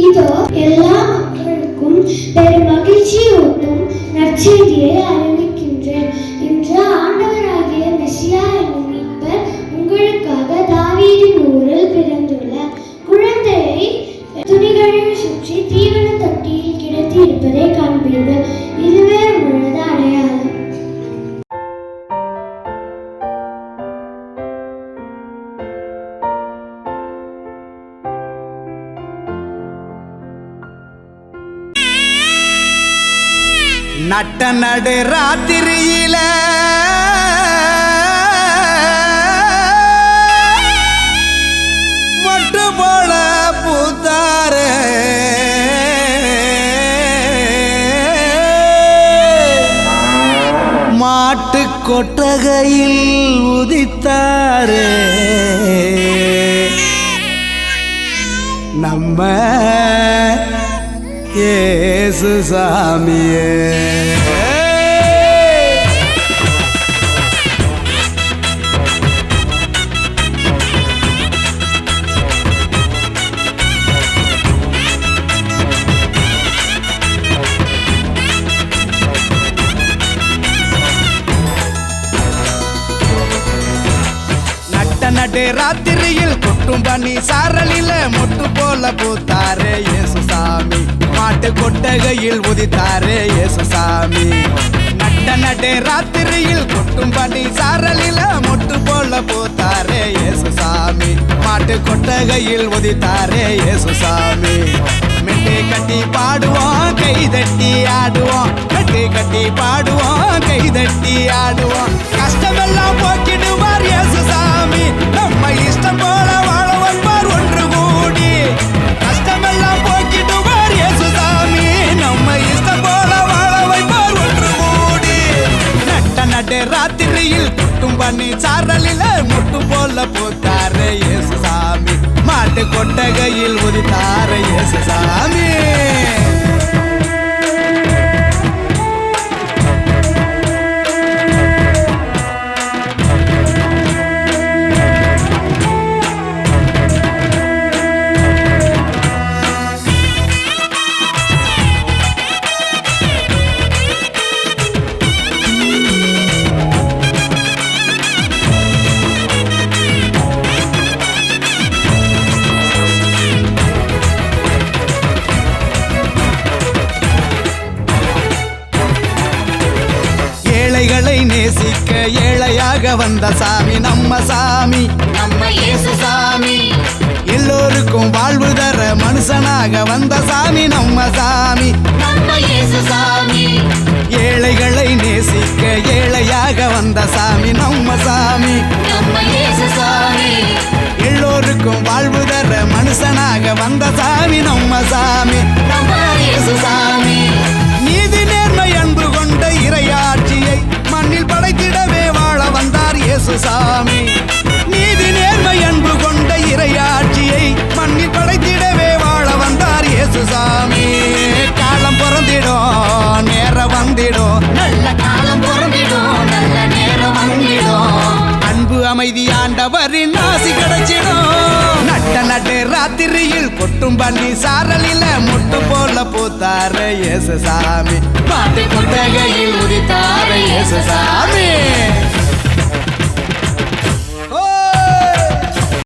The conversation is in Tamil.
இதோ எல்லா மக்களுக்கும் பெரும் மகிழ்ச்சியூட்டும் நற்செய்தியை அறிவிக்கின்றேன். இன்று ஆண்டவராகிய மெசியா என்னும் மீட்பர் உங்களுக்காக தாவீதின் ஊரில் பிறந்துள்ளார். குழந்தையை துணிகளில் சுற்றி தீவன தொட்டியில் கிடத்தி இருப்பதை காண்பீர்கள். இதுவே உங்களது அடையாளம். நட்ட நடு ராத்திரியில மொட்டு போல பூத்தாரு மாட்டு கொட்டகையில் உதித்தாரு நம்ம இயேசு சாமியே. நடு ராத்திரியில் கொட்டும் பனி சாரலில மொட்டு போல பூத்தாரே இயேசு சாமி. மாட்டு கொட்டகையில் உதித்தாரே இயேசு சாமி. நடு ராத்திரியில் கொட்டும் பனி சாரலில மொட்டு போல பூத்தாரே இயேசு சாமி. மாட்டு கொட்டகையில் உதித்தாரே இயேசு சாமி. மெட்டை கட்டி பாடுவோம் கைதட்டி ஆடுவோம். மெட்டை கட்டி பாடுவோம் கைதட்டி ஆடுவோம். கஷ்டமெல்லாம் போக்கிடுவார் இயேசு சாமி. நம்ம இஷ்டம் போல வாழ வைப்பார் ஒன்று கூடி. கஷ்டமெல்லாம் போக்கிடுவார் இயேசு சாமி. நம்ம இஷ்டம் போல வாழ வைப்பார் ஒன்று கூடி. நடு ராத்திரியில் கொட்டும் பனி சாரலில முட்டு போல பூத்தாரே இயேசு சாமி. மாட்டு கொட்டகையில் உதித்தாரே இயேசு சாமி. ஏழைகளை நேசிக்க ஏழையாக வந்த சாமி நம்ம சாமி. நம்ம இயேசு சாமி. எல்லோருக்கும் வாழ்வு தர மனுஷனாக வந்த சாமி நம்ம சாமி. நம்ம இயேசு சாமி. ஏழைகளை நேசிக்க ஏழையாக வந்த சாமி நம்ம சாமி. நம்ம இயேசு சாமி. எல்லோருக்கும் வாழ்வு தர மனுஷனாக வந்த சாமி நம்ம சாமி. நம்ம இயேசு சாமி. நீதி நேர்மை அன்பு கொண்ட இறையாட்சியை மண்ணில் படைத்திடவே வாழ வந்தார் இயேசு சாமி. நீதி நேர்மை அன்பு கொண்ட இறையாட்சியை மண்ணில் படைத்திடவே வாழ வந்தார் இயேசு சாமி. காலம் பிறந்திடும் நேரம் வந்திடும். நல்ல காலம் பிறந்திடும் நல்ல நேரம் வந்திடும். அன்பு அமைதி ஆண்டவரின் ஆசி கிடைச்சிடும். நடு ராத்திரியில் கொட்டும் பனி சாரலில முட்டு போல பூத்தாரே இயேசு சாமி. மாட்டு கொட்டகையில் உதித்தாரே இயேசு சாமி.